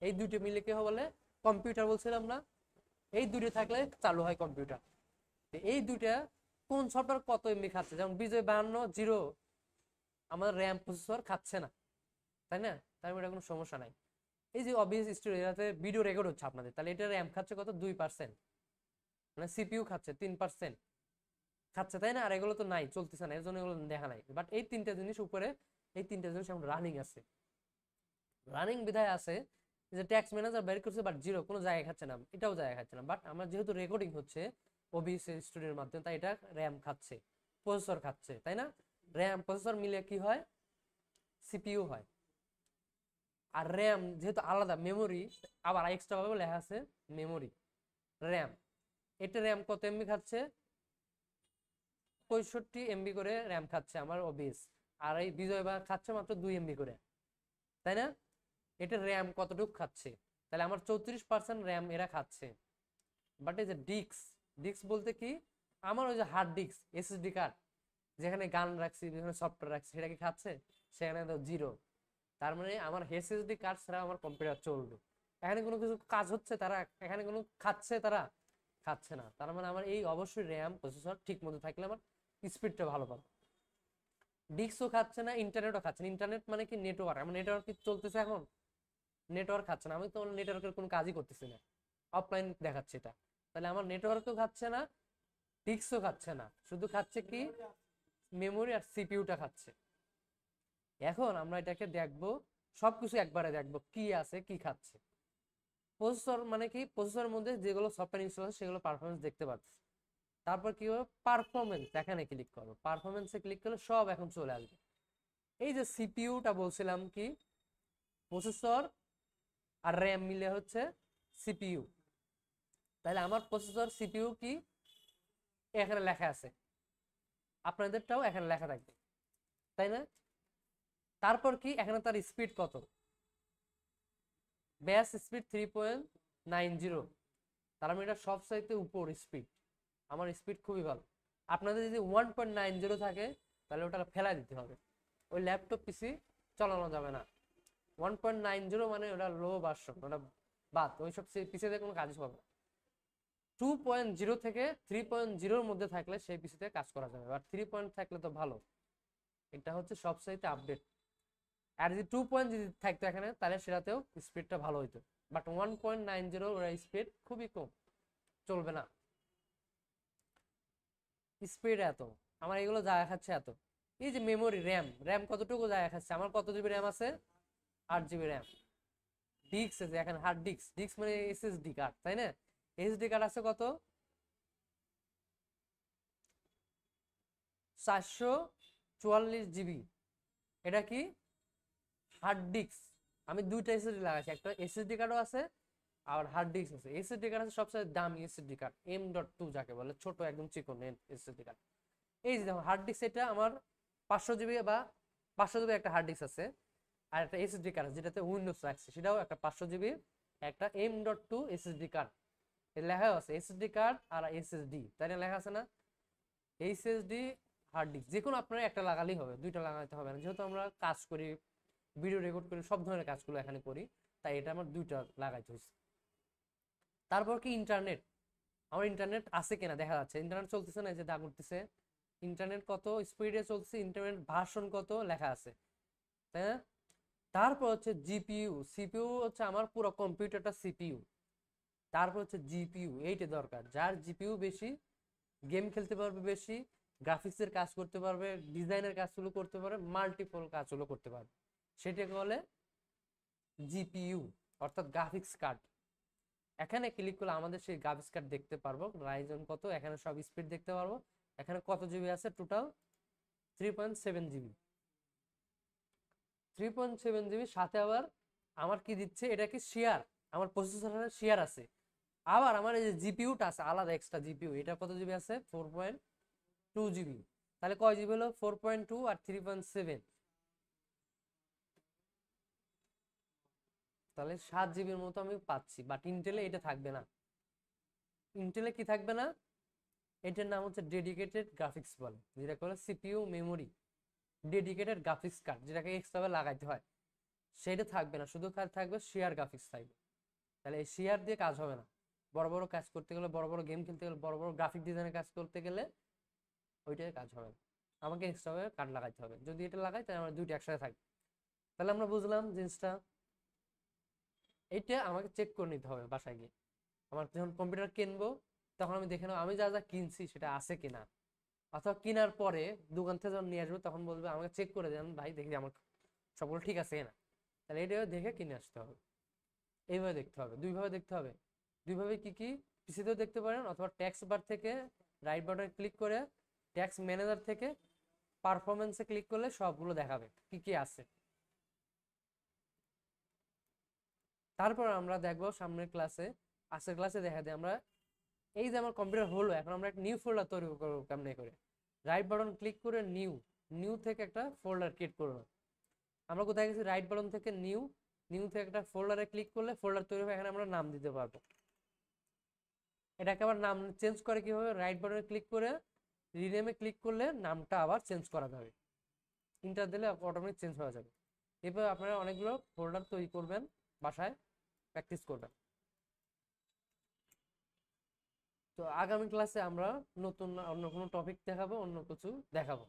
এই দুটো মিলে কি বলে কম্পিউটার বলছিলাম না, এই দুটো থাকলে চালু হয় কম্পিউটার। এই দুইটা কোন সফটওয়্যার কত এমবি খাচ্ছে, যেমন বিজয় 52 জিরো আমাদের র্যাম প্রসেসর খাচ্ছে না, তাই না, তাই এটা কোনো সমস্যা নাই। এই যে অবিয়াস স্টোরেজ, এটাতে ভিডিও রেকর্ড হচ্ছে আপনাদের, তাহলে এটা র্যাম খাচ্ছে কত 2%, মানে সিপিইউ খাচ্ছে 3% খাচ্ছে, তাই না, আর এগুলো তো নাই, চলতেছে না, এর জন্য এগুলো দেখা নাই, বাট এই তিনটা জিনিস উপরে, এই তিনটা জিনিস এখন রানিং আছে, রানিং বিধায় আছে যে ট্যাক্স ম্যানেজার বের করছে, বাট জিরো কোনো জায়গায় খাচ্ছে না, এটাও জায়গায় খাচ্ছে না, বাট আমার যেহেতু রেকর্ডিং হচ্ছে ওবিএস স্টুডিওর মাধ্যমে, তাই এটা র্যাম খাচ্ছে, প্রসেসর খাচ্ছে, তাই না, র্যাম প্রসেসর মিলে কি হয়, সিপিইউ হয়। আর র্যাম যেহেতু আলাদা, মেমোরি আবার এক্সট্রা ভাবে লেখা আছে মেমোরি, র্যাম, এটা র্যাম কত এমবি খাচ্ছে, 65 MB করে র্যাম খাচ্ছে আমার ওবিএস, আর এই বিজয় বা খাচ্ছে মাত্র 2 MB করে, তাই না, এটা র্যাম কতটুকু খাচ্ছে, তাহলে আমার 34% র্যাম এরা খাচ্ছে। বাট এই যে ডিস্ক, ডিস্ক বলতে কি, আমার ওই যে হার্ড ডিস্ক এসএসডি কার্ড, যেখানে গান রাখছি, যেখানে সফটওয়্যার রাখছি, সেটা কি খাচ্ছে, সেখানে তো জিরো, তার মানে আমার এসএসডি কার্ড ছাড়া আমার কম্পিউটার চলবে, এখানে কোনো কিছু কাজ হচ্ছে তারা, এখানে কোনো খাচ্ছে তারা, খাচ্ছে না, তার মানে আমার এই অবশ্যই র্যাম প্রসেসর ঠিক মতো থাকলে আমার স্পিডটা ভালো পাবো। ডিস্কও খাচ্ছে না, ইন্টারনেটও খাচ্ছে না, ইন্টারনেট মানে কি নেটওয়ার্ক, আমার নেটওয়ার্ক কি চলতেছে এখন, নেটওয়ার্ক খাচ্ছে না, আমি তো নেটওয়ার্কের কোনো কাজই করতেছি না, অফলাইন দেখাচ্ছে এটা, তাহলে আমার নেটওয়ার্কও খাচ্ছে না, ডিস্কও খাচ্ছে না, শুধু খাচ্ছে কি মেমোরি আর সিপিইউটা খাচ্ছে। এখন আমরা এটাকে দেখবো, সবকিছু একবারে দেখবো কি আছে কি খাচ্ছে। প্রসেসর মানে কি, প্রসেসরের মধ্যে যেগুলো সফটওয়্যার ইনস্টল আছে সেগুলো পারফরমেন্স দেখতে পাচ্ছি। তারপর কি হবে, পারফরমেন্স, এখানে ক্লিক করবো, পারফরমেন্সে ক্লিক করলে সব এখন চলে আসবে। এই যে সিপিইউটা বলছিলাম কি, প্রসেসর আর র্যাম মিলে হচ্ছে সিপিইউ, তাহলে আমার প্রসেসর সিপিইউ কি এখানে লেখা আছে, আপনাদেরটাও এখানে লেখা থাকবে, তাই না? তারপর কি এখানে তার স্পিড কত, ব্যাস স্পিড 3.90, তার মানে এটা সবচাইতে উপর স্পিড। আমার স্পিড খুবই ভালো। আপনাদের যদি 1.90 থাকে তাহলে ওটা ফেলা দিতে হবে, ওই ল্যাপটপ পিসি চালানো যাবে না। 1.90 মানে ওটা লো ভার্সন, ওটা বাদ, ওইসব পিসিতে কোনো কাজ হবে না। 2.0 থেকে 3.0 মধ্যে থাকলে সেই পিসিতে কাজ করা যাবে, আর 3 থাকলে তো ভালো, এটা হচ্ছে সবচাইতে আপডেট। আর যদি 2 যদি থাকতো এখানে তাহলে সেটাতেও স্পিডটা ভালো হইতো, বাট 1.90 ওরা স্পিড খুবই কম, চলবে না। স্পিড এত, আমার এগুলো জায়গা খাচ্ছে এত। এই যে মেমোরি, র্যাম, র্যাম কতটুকু জায়গা খাচ্ছে, আমার কত জিবি র্যাম আছে, 8 জিবি র্যাম। ডিস্ক আছে এখানে, হার্ড ডিস্ক, ডিস্ক মানে এসএসডি কার্ড, তাই না? এসএসডি কার্ড আছে কত, 444 জিবি। এটা কি হার্ড ডিস্ক, আমি দুইটা এসএসডি লাগাইছি, একটা এসএসডি কার্ডও আছে আর হার্ড ডিস্ক আছে। এসএসডি কার্ড আছে সবচেয়ে দামি এসএসডি কার্ড, M.2 যাকে বলে, ছোট একদম চিকন এসএসডি কার্ড। এই যে দেখো হার্ড ডিস্ক, এটা আমার 500 জিবি বা 500 জিবি একটা হার্ড ডিস্ক আছে, আর একটা এসএসডি কার্ড যেটাতে উইন্ডোজ রাখছে, সেটাও একটা 500 জিবি একটা M.2 এসএসডি কার্ড। লেখা আছে এসএসডি কার্ড আর এসএসডি, তাই না? লেখা আছে না এইচএসডি হার্ড ডিস্ক, যে কোনো আপনার একটা লাগালেই হবে, দুইটা লাগাতে হবে না, যেহেতু আমরা কাজ করি, ভিডিও রেকর্ড করি, সব ধরনের কাজগুলো এখানে করি, তাই এটা আমার দুইটা লাগাইতে হয়েছে। তারপর কি ইন্টারনেট, আমার ইন্টারনেট আছে কিনা দেখা যাচ্ছে, ইন্টারনেট চলতেছে না, এই যে দাগ উঠতেছে, ইন্টারনেট কত স্পিডে চলছে, ইন্টারনেট ভার্সন কত লেখা আছে, তাই না? তারপর হচ্ছে জিপিইউ, সিপিইউ হচ্ছে আমার পুরো কম্পিউটারটা সিপিইউ। তারপর হচ্ছে জিপিইউ, এইটা দরকার, যার জিপিইউ বেশি গেম খেলতে পারবে বেশি, গ্রাফিক্সের কাজ করতে পারবে, ডিজাইনের কাজগুলো করতে পারবে, মাল্টিপল কাজগুলো করতে পারবে, সেটাকে বলে জিপিইউ, অর্থাৎ গ্রাফিক্স কার্ড। এখানে ক্লিক করলে আমাদের সেই গ্রাফিক্স কার্ড দেখতে পারবো, রাইজন কত, এখানে সব স্পিড দেখতে পারবো, এখানে কত জিবি আছে টোটাল, 3.7 জিবি। 3.7 জিবি সাথে আবার আমার কি দিচ্ছে, এটা কি শেয়ার, আমার প্রসেসরের শেয়ার আছে। আবার আমার এই যে জিপিইউটা আছে আলাদা এক্সট্রা জিপিইউ, এটা কত জিবি আছে, 4.2 জিবি। তাহলে কয় জিবি হলো, 4.2 আর 3.7, তাহলে 7 জিবির মতো আমি পাচ্ছি। বাট ইন্টেলে এটা থাকবে না, ইন্টেলে কি থাকবে না, এটার নাম হচ্ছে ডেডিকেটেড গ্রাফিক্স বলে, যেটাকে বলে CPU memory, dedicated graphics card, যেটাকে এক্সট্রা লাগাইতে হয়, সেটা থাকবে না, শুধু থাকবে শেয়ার গ্রাফিক্স থাকবে। তাহলে এই শেয়ার দিয়ে কাজ হবে না, বড় বড় কাজ করতে গেলে, বড় বড় গেম খেলতে গেলে, বড় বড় গ্রাফিক ডিজাইনের কাজ করতে গেলে ওইটাই কাজ হবে না, আমাকে এক্সট্রা কার্ড লাগাইতে হবে। যদি এটা লাগাই তাহলে আমার দুইটা একসাথে থাকবে। তাহলে আমরা বুঝলাম জিনিসটা, এইটা আমাকে চেক করে নিতে হবে বাসায় গিয়ে। আমার যখন কম্পিউটার কিনবো তখন আমি দেখে নেবো আমি যা যা কিনছি সেটা আছে কিনা, অথবা কেনার পরে দোকান থেকে যখন নিয়ে আসবো তখন বলবে আমাকে চেক করে দেন ভাই, দেখি আমার সবগুলো ঠিক আছে কিনা। তাহলে এটা দেখে কিনে আসতে হবে। এইভাবে দেখতে হবে, দুইভাবে দেখতে হবে। দুইভাবে কি কি, পিসিতেও দেখতে পারেন, অথবা ট্যাক্স বার থেকে রাইট বাটনে ক্লিক করে ট্যাক্স ম্যানেজার থেকে পারফরমেন্সে ক্লিক করলে সবগুলো দেখাবে কি কি আছে। তারপর আমরা দেখবো সামনের ক্লাসে, আজকের ক্লাসে দেখা যায় আমরা এই যে আমার কম্পিউটার হলো, এখন আমরা একটা নিউ ফোল্ডার তৈরি করবো কেমনে করে, রাইট বাটন ক্লিক করে নিউ, নিউ থেকে একটা ফোল্ডার ক্রিয়েট করবো। আমরা কোথায় গেছি, রাইট বাটন থেকে নিউ, নিউ থেকে একটা ফোল্ডারে ক্লিক করলে ফোল্ডার তৈরি হবে, এখানে আমরা নাম দিতে পারবো। এটাকে আবার নাম চেঞ্জ করে কিভাবে, রাইট বাটনে ক্লিক করে রিনেমে ক্লিক করলে নামটা আবার চেঞ্জ করা যাবে, ইন্টার দিলে অটোমেটিক চেঞ্জ হয়ে যাবে। এভাবে আপনারা অনেকগুলো ফোল্ডার তৈরি করবেন, বাসায় প্র্যাকটিস করবেন। তো আগামী ক্লাসে আমরা নতুন অন্য কোনো টপিক দেখাবো, অন্য কিছু দেখাবো।